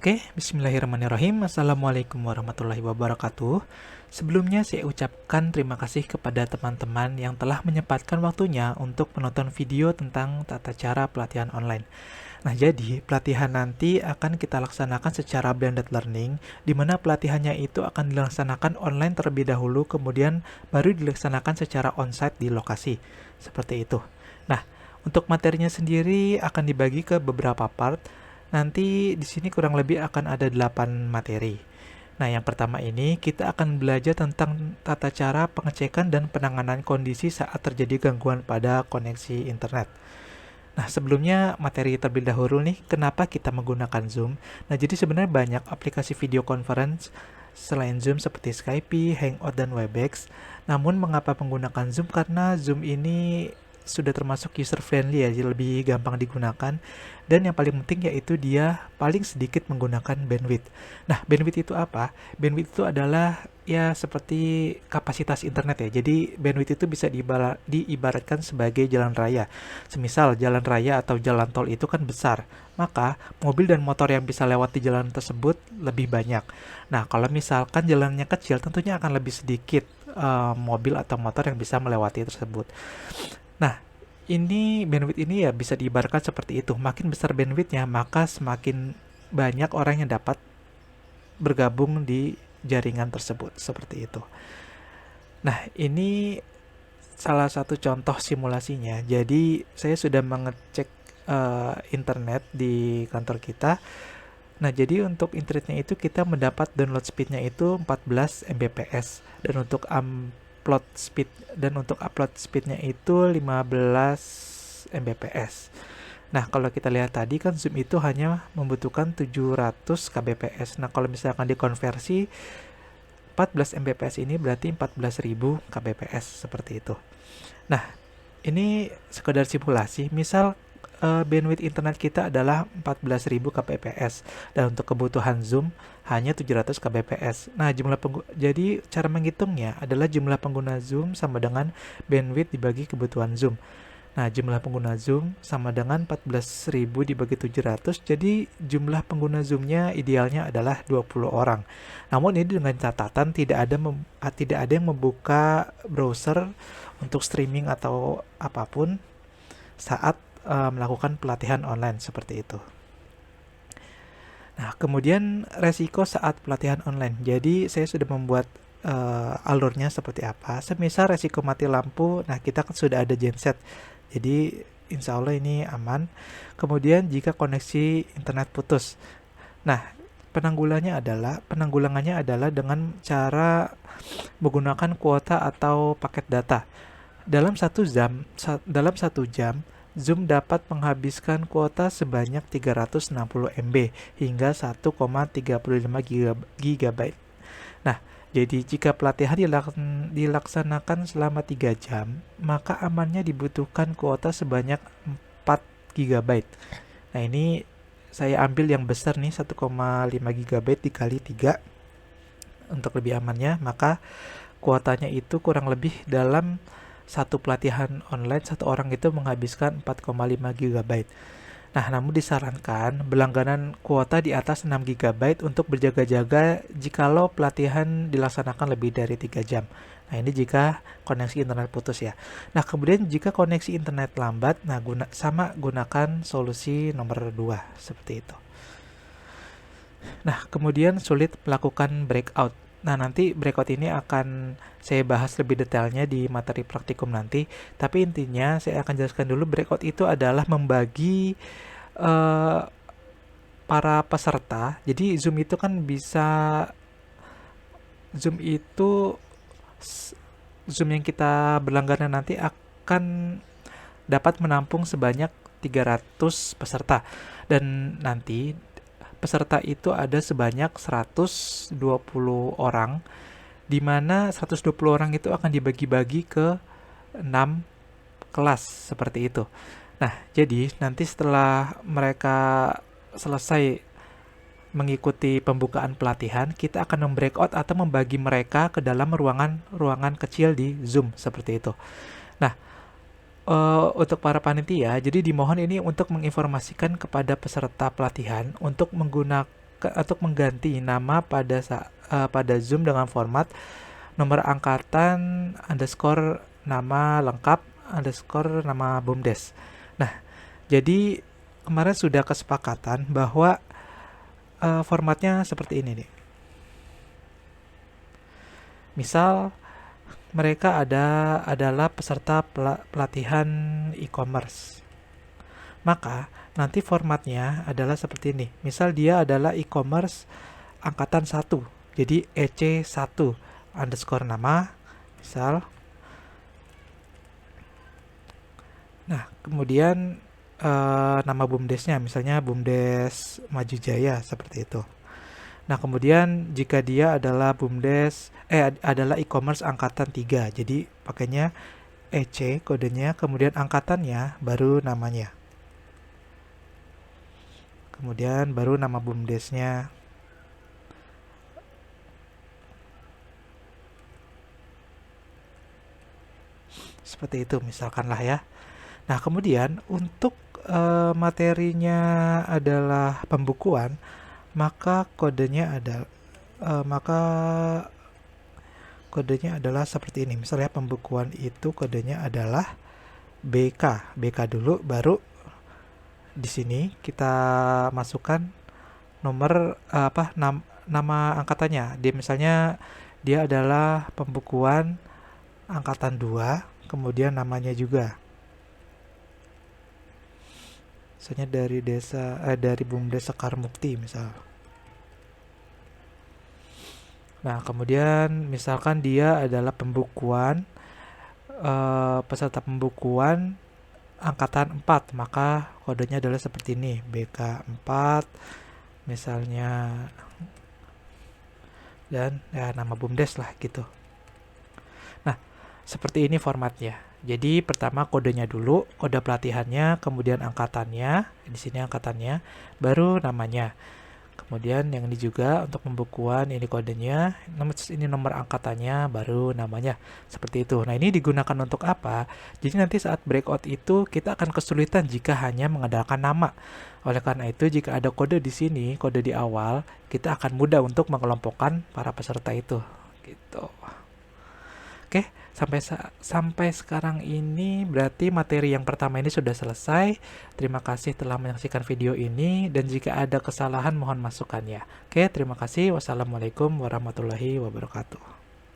Oke, bismillahirrahmanirrahim. Assalamualaikum warahmatullahi wabarakatuh. Sebelumnya saya ucapkan terima kasih kepada teman-teman yang telah menyempatkan waktunya untuk menonton video tentang tata cara pelatihan online. Nah, jadi pelatihan nanti akan kita laksanakan secara blended learning, di mana pelatihannya itu akan dilaksanakan online terlebih dahulu, kemudian baru dilaksanakan secara onsite di lokasi. Seperti itu. Nah, untuk materinya sendiri akan dibagi ke beberapa part. Nanti di sini kurang lebih akan ada 8 materi. Nah, yang pertama ini kita akan belajar tentang tata cara pengecekan dan penanganan kondisi saat terjadi gangguan pada koneksi internet. Nah, sebelumnya materi terlebih dahulu nih, kenapa kita menggunakan Zoom? Nah, jadi sebenarnya banyak aplikasi video conference selain Zoom seperti Skype, Hangout, dan Webex. Namun, mengapa menggunakan Zoom? Karena Zoom ini sudah termasuk user friendly ya, jadi lebih gampang digunakan. Dan yang paling penting yaitu dia paling sedikit menggunakan bandwidth. Nah, bandwidth itu apa? Bandwidth itu adalah ya seperti kapasitas internet ya. Jadi bandwidth itu bisa diibaratkan sebagai jalan raya. Semisal jalan raya atau jalan tol itu kan besar, maka mobil dan motor yang bisa lewat di jalan tersebut lebih banyak. Nah, kalau misalkan jalannya kecil, tentunya akan lebih sedikit mobil atau motor yang bisa melewati tersebut. Nah, ini bandwidth ini ya bisa diibaratkan seperti itu. Makin besar bandwidthnya, maka semakin banyak orang yang dapat bergabung di jaringan tersebut. Seperti itu. Nah, ini salah satu contoh simulasinya. Jadi, saya sudah mengecek internet di kantor kita. Nah, jadi untuk internetnya itu kita mendapat download speednya itu 14 Mbps dan untuk upload speednya itu 15 Mbps. Nah, kalau kita lihat tadi kan Zoom itu hanya membutuhkan 700 kbps. Nah, kalau misalkan dikonversi 14 Mbps ini berarti 14.000 kbps seperti itu. Nah, ini sekedar simulasi. Misal bandwidth internet kita adalah 14.000 kbps dan untuk kebutuhan Zoom hanya 700 kbps. Nah, jadi cara menghitungnya adalah jumlah pengguna Zoom sama dengan bandwidth dibagi kebutuhan Zoom. Nah, jumlah pengguna Zoom sama dengan 14.000 dibagi 700, jadi jumlah pengguna Zoom-nya idealnya adalah 20 orang. Namun ini dengan catatan tidak ada yang membuka browser untuk streaming atau apapun saat melakukan pelatihan online seperti itu. Nah, kemudian resiko saat pelatihan online. Jadi, saya sudah membuat alurnya seperti apa. Semisal resiko mati lampu, nah kita kan sudah ada genset. Jadi, insya Allah ini aman. Kemudian, jika koneksi internet putus. Nah, penanggulangannya adalah dengan cara menggunakan kuota atau paket data. Dalam satu jam, Zoom dapat menghabiskan kuota sebanyak 360 MB hingga 1,35 GB. Nah, jadi jika pelatihan dilaksanakan selama 3 jam, maka amannya dibutuhkan kuota sebanyak 4 GB. Nah, ini saya ambil yang besar nih, 1,5 GB dikali 3 untuk lebih amannya, maka kuotanya itu kurang lebih dalam satu pelatihan online, satu orang itu menghabiskan 4,5 GB. Nah, namun disarankan berlangganan kuota di atas 6 GB untuk berjaga-jaga jikalau pelatihan dilaksanakan lebih dari 3 jam. Nah, ini jika koneksi internet putus ya. Nah, kemudian jika koneksi internet lambat, gunakan solusi nomor 2, seperti itu. Nah, kemudian sulit melakukan breakout. Nah, nanti breakout ini akan saya bahas lebih detailnya di materi praktikum nanti. Tapi intinya saya akan jelaskan dulu breakout itu adalah membagi para peserta. Jadi Zoom itu kan Zoom yang kita berlangganan nanti akan dapat menampung sebanyak 300 peserta. Dan nanti peserta itu ada sebanyak 120 orang, di mana 120 orang itu akan dibagi-bagi ke 6 kelas seperti itu. Nah, jadi nanti setelah mereka selesai mengikuti pembukaan pelatihan, kita akan membreakout atau membagi mereka ke dalam ruangan kecil di Zoom seperti itu. Nah, untuk para panitia, jadi dimohon ini untuk menginformasikan kepada peserta pelatihan untuk untuk mengganti nama pada Zoom dengan format nomor angkatan underscore nama lengkap underscore nama BUMDes. Nah, jadi kemarin sudah kesepakatan bahwa formatnya seperti ini nih. Misal mereka adalah peserta pelatihan e-commerce. Maka nanti formatnya adalah seperti ini. Misal dia adalah e-commerce angkatan 1. Jadi EC1 underscore nama. Misal. Nah, kemudian nama BUMDesnya. Misalnya BUMDes Maju Jaya seperti itu. Nah, kemudian jika dia adalah adalah e-commerce angkatan 3. Jadi pakainya EC kodenya, kemudian angkatannya baru namanya. Kemudian baru nama BUMDesnya. Seperti itu misalkanlah ya. Nah, kemudian untuk materinya adalah pembukuan, maka kodenya adalah seperti ini. Misalnya pembukuan itu kodenya adalah BK. BK dulu, baru di sini kita masukkan nomor nama angkatannya. Misalnya dia adalah pembukuan angkatan 2, kemudian namanya juga. Misalnya dari BUMDes Sekar Mukti misal. Nah, kemudian misalkan dia adalah peserta pembukuan angkatan 4, maka kodenya adalah seperti ini, BK4 misalnya, dan ya nama BUMDes lah gitu. Nah, seperti ini formatnya. Jadi pertama kodenya dulu, kode pelatihannya, kemudian angkatannya, di sini angkatannya, baru namanya. Kemudian yang ini juga untuk pembukuan, ini kodenya, ini nomor angkatannya, baru namanya. Seperti itu. Nah, ini digunakan untuk apa? Jadi nanti saat breakout itu kita akan kesulitan jika hanya mengandalkan nama. Oleh karena itu, jika ada kode di sini, kode di awal, kita akan mudah untuk mengelompokkan para peserta itu. Gitu. Oke, sampai sekarang ini berarti materi yang pertama ini sudah selesai. Terima kasih telah menyaksikan video ini, dan jika ada kesalahan mohon masukannya. Oke, terima kasih. Wassalamualaikum warahmatullahi wabarakatuh.